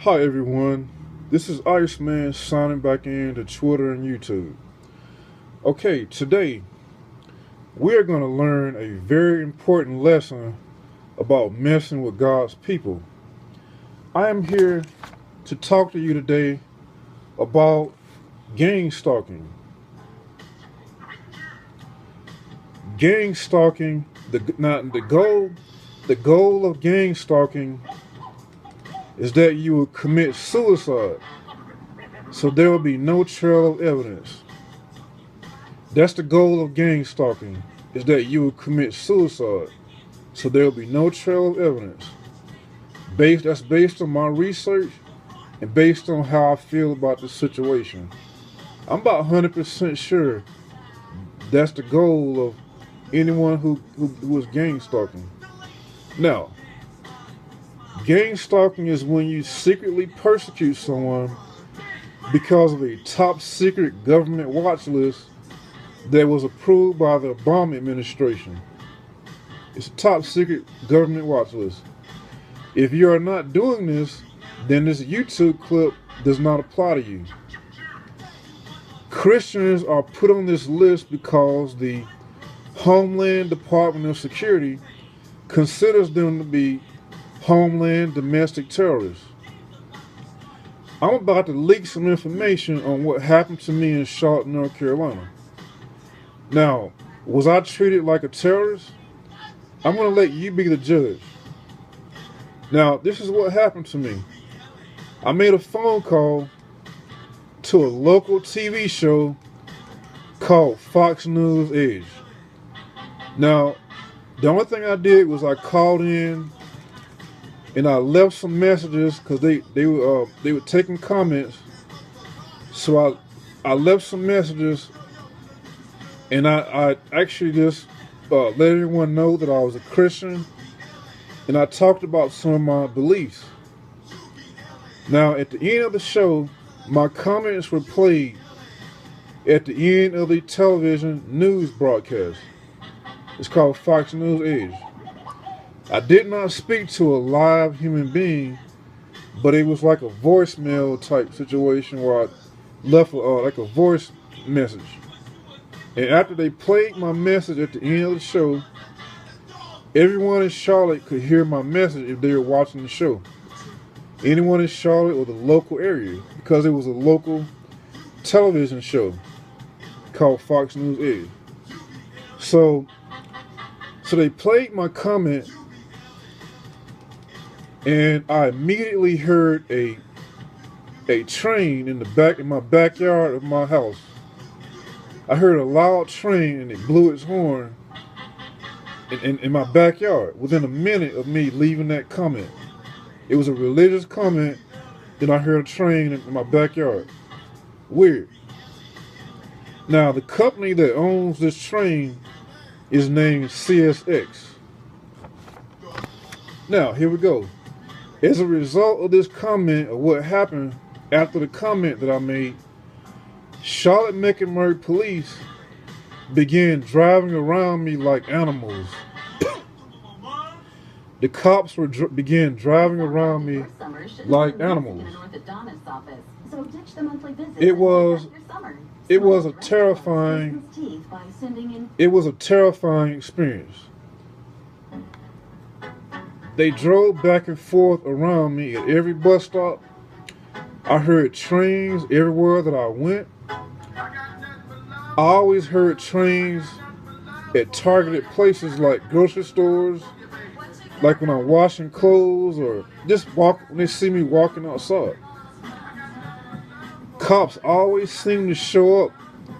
Hi everyone, this is Iceman signing back in to Twitter and YouTube. Okay, today we are going to learn a very important lesson about messing with God's people. I am here to talk to you today about gang stalking. Gang stalking, the goal of gang stalking is that you will commit suicide, so there will be no trail of evidence. That's the goal of gang stalking, is that you will commit suicide, so there will be no trail of evidence. That's based on my research and based on how I feel about the situation. I'm about 100% sure that's the goal of anyone who is gang stalking. Now, gang stalking is when you secretly persecute someone because of a top secret government watch list that was approved by the Obama administration. It's a top secret government watch list. If you are not doing this, then this YouTube clip does not apply to you. Christians are put on this list because the Homeland Department of Security considers them to be homeland domestic terrorists. I'm about to leak some information on what happened to me in Charlotte, North Carolina. Now, was I treated like a terrorist? I'm going to let you be the judge. Now, this is what happened to me. I made a phone call to a local TV show called Fox News Edge. Now, the only thing I did was I called in and I left some messages because they were taking comments. So I left some messages, and I actually just let everyone know that I was a Christian, and I talked about some of my beliefs. Now, at the end of the show, my comments were played at the end of the television news broadcast. It's called Fox News Edge. I did not speak to a live human being, but it was like a voicemail type situation where I left like a voice message. And after they played my message at the end of the show, everyone in Charlotte could hear my message if they were watching the show. Anyone in Charlotte or the local area, because it was a local television show called Fox News Edge. So they played my comment, and I immediately heard a train in my backyard of my house. I heard a loud train, and it blew its horn in my backyard within a minute of me leaving that comment. It was a religious comment, then I heard a train in my backyard. Weird. Now, the company that owns this train is named CSX. Now, here we go. As a result of this comment, or what happened after the comment that I made, Charlotte Mecklenburg police began driving around me like animals. The cops began driving around me like animals. It was a terrifying experience. They drove back and forth around me at every bus stop. I heard trains everywhere that I went. I always heard trains at targeted places like grocery stores, like when I'm washing clothes, or just when they see me walking outside. Cops always seem to show up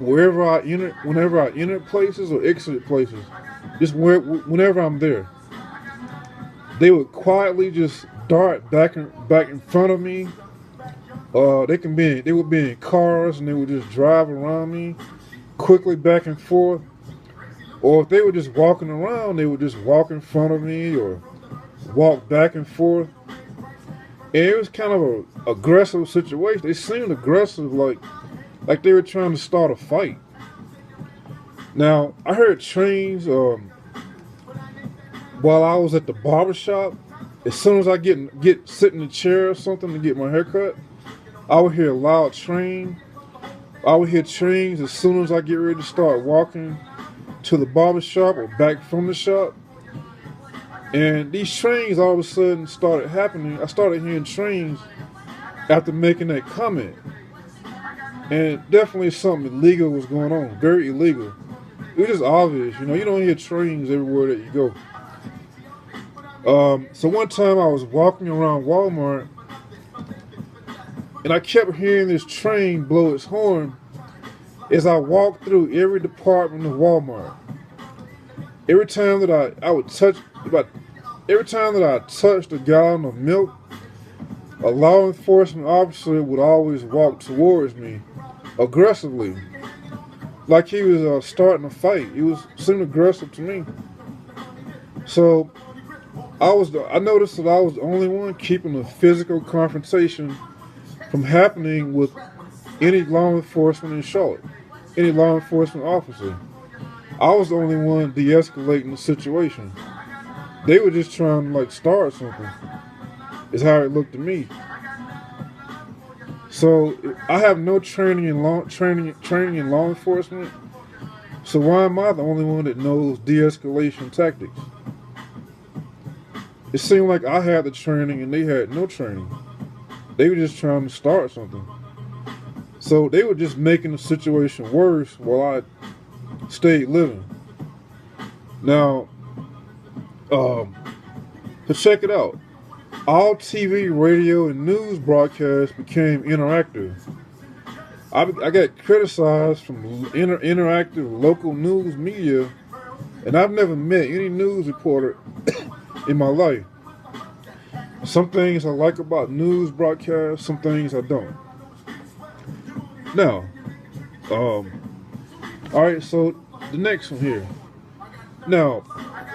whenever I enter places or exit places, just whenever I'm there. They would quietly just dart back in front of me. They would be in cars and they would just drive around me quickly back and forth. Or if they were just walking around, they would just walk in front of me or walk back and forth. And it was kind of an aggressive situation. They seemed aggressive, like they were trying to start a fight. Now, I heard trains while I was at the barbershop. As soon as I get sit in the chair or something to get my hair cut, I would hear a loud train. I would hear trains as soon as I get ready to start walking to the barber shop or back from the shop. And these trains all of a sudden started happening. I started hearing trains after making that comment. And definitely something illegal was going on, very illegal. It was just obvious, you don't hear trains everywhere that you go. So one time I was walking around Walmart and I kept hearing this train blow its horn as I walked through every department of Walmart. Every time that I touched a gallon of milk, a law enforcement officer would always walk towards me aggressively, like he was starting a fight. He seemed aggressive to me. So I noticed that I was the only one keeping a physical confrontation from happening with any law enforcement in Charlotte, any law enforcement officer. I was the only one de-escalating the situation. They were just trying to start something. Is how it looked to me. So I have no training in law enforcement. So why am I the only one that knows de-escalation tactics? It seemed like I had the training and they had no training. They were just trying to start something. So they were just making the situation worse while I stayed living. Now, to check it out, all TV, radio, and news broadcasts became interactive. I got criticized from interactive local news media, and I've never met any news reporter in my life. Some things I like about news broadcasts, some things I don't. Now, alright, so the next one here. Now,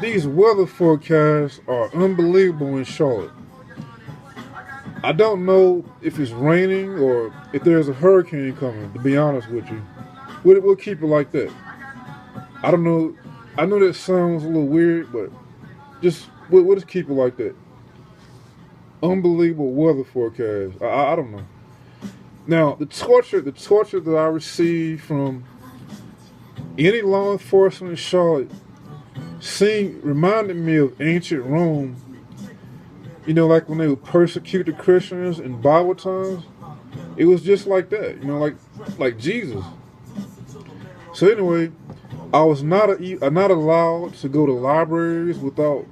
these weather forecasts are unbelievable in Charlotte. I don't know if it's raining or if there's a hurricane coming, to be honest with you. We'll keep it like that. I don't know. I know that sounds a little weird, but we'll just keep it like that. Unbelievable weather forecast. I don't know. Now, the torture that I received from any law enforcement in Charlotte reminded me of ancient Rome. Like when they would persecute the Christians in Bible times. It was just like that, like Jesus. So anyway, I was not allowed to go to libraries without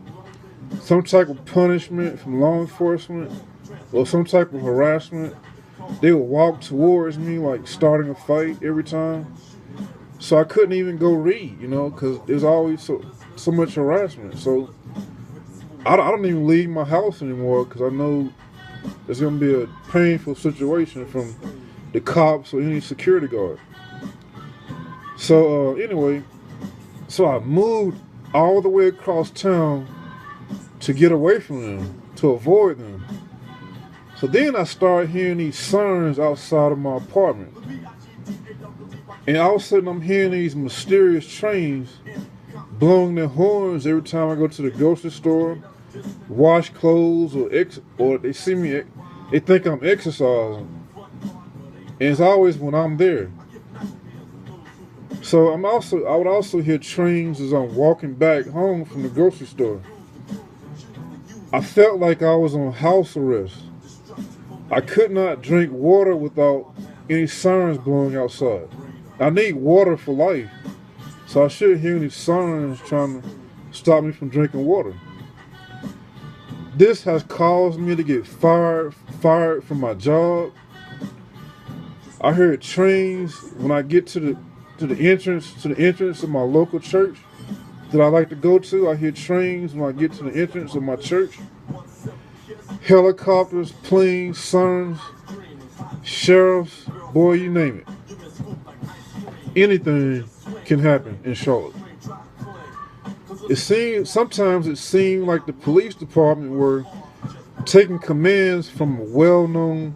some type of punishment from law enforcement or some type of harassment. They would walk towards me like starting a fight every time. So I couldn't even go read, because there's always so much harassment. So I don't even leave my house anymore because I know it's going to be a painful situation from the cops or any security guard. So anyway, so I moved all the way across town to get away from them, to avoid them. So then I started hearing these sirens outside of my apartment. And all of a sudden I'm hearing these mysterious trains blowing their horns every time I go to the grocery store, wash clothes, or they see me, they think I'm exercising. And it's always when I'm there. So I would also hear trains as I'm walking back home from the grocery store. I felt like I was on house arrest. I could not drink water without any sirens blowing outside. I need water for life. So I shouldn't hear any sirens trying to stop me from drinking water. This has caused me to get fired from my job. I heard trains when I get to the entrance of my local church that I like to go to. I hear trains when I get to the entrance of my church. Helicopters, planes, sirens, sheriffs, boy, you name it. Anything can happen in Charlotte. Sometimes it seemed like the police department were taking commands from a well-known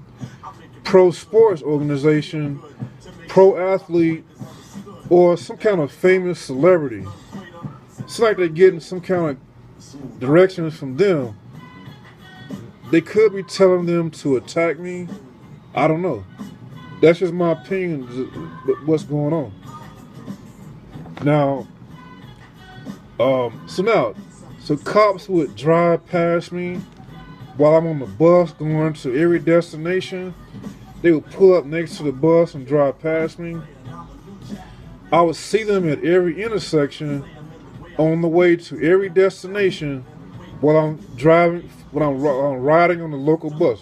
pro sports organization, pro athlete, or some kind of famous celebrity. It's like they're getting some kind of directions from them. they could be telling them to attack me. I don't know. That's just my opinion. What's going on now? So cops would drive past me while I'm on the bus going to every destination. They would pull up next to the bus and drive past me. I would see them at every intersection on the way to every destination while I'm driving, when I'm riding on the local bus,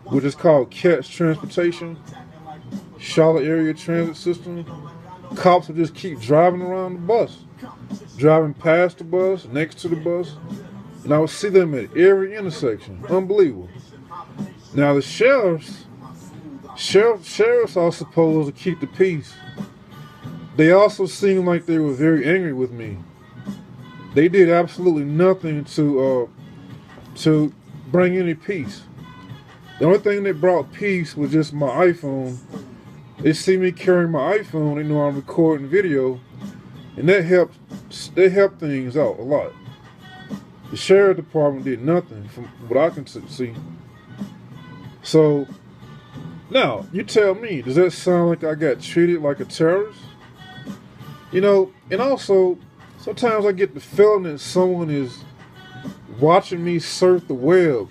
which is called CATS Transportation, Charlotte Area Transit System. Cops would just keep driving around the bus, driving past the bus, next to the bus, and I would see them at every intersection. Unbelievable. Now the sheriffs are supposed to keep the peace. They also seemed like they were very angry with me. They did absolutely nothing to bring any peace. The only thing that brought peace was just my iPhone. They see me carrying my iPhone, they know I'm recording video, and that helped things out a lot. The sheriff department did nothing from what I can see. So, now, you tell me, does that sound like I got treated like a terrorist? You know, and also, sometimes I get the feeling that someone is watching me surf the web.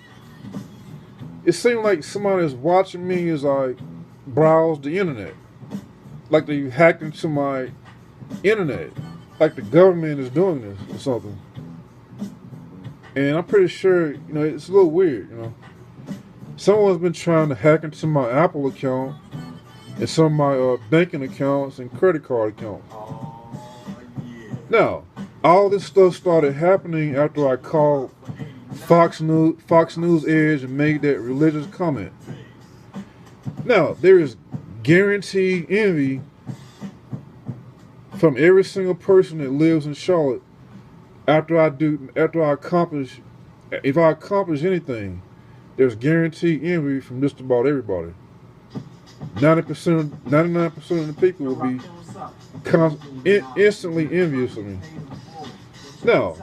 It seems like somebody is watching me as I browse the internet. Like they hacked into my internet. Like the government is doing this or something. And I'm pretty sure, you know, it's a little weird, you know. Someone's been trying to hack into my Apple account and some of my banking accounts and credit card accounts. Now, all this stuff started happening after I called Fox News Edge and made that religious comment. Now, there is guaranteed envy from every single person that lives in Charlotte if I accomplish anything. There's guaranteed envy from just about everybody. 99% of the people will be instantly envious of me. Now,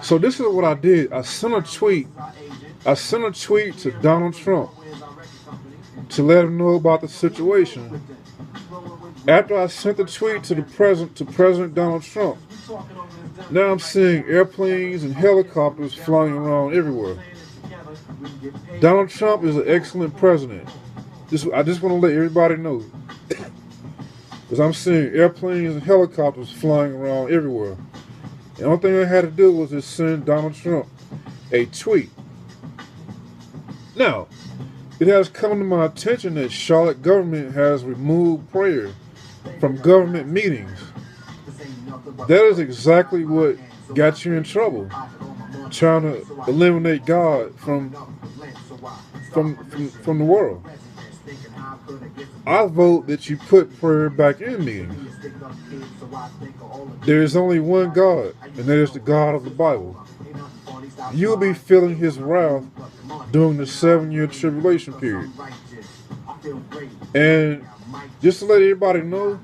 so this is what I did. I sent a tweet to Donald Trump to let him know about the situation. After I sent the tweet to President Donald Trump, now I'm seeing airplanes and helicopters flying around everywhere. Donald Trump is an excellent president. I just want to let everybody know. Because I'm seeing airplanes and helicopters flying around everywhere. The only thing I had to do was just send Donald Trump a tweet. Now, it has come to my attention that Charlotte government has removed prayer from government meetings. That is exactly what got you in trouble. Trying to eliminate God from the world. I vote that you put prayer back in meetings. There is only one God, and that is the God of the Bible. You will be feeling his wrath during the 7-year tribulation period. And just to let everybody know,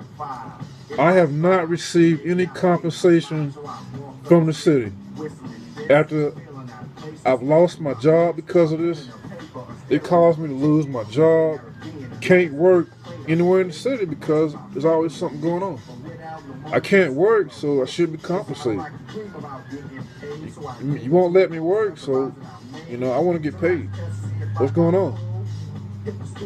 I have not received any compensation from the city. After I've lost my job because of this, it caused me to lose my job. Can't work anywhere in the city because there's always something going on. I can't work, so I should be compensated. You won't let me work, so, you know, I want to get paid. What's going on?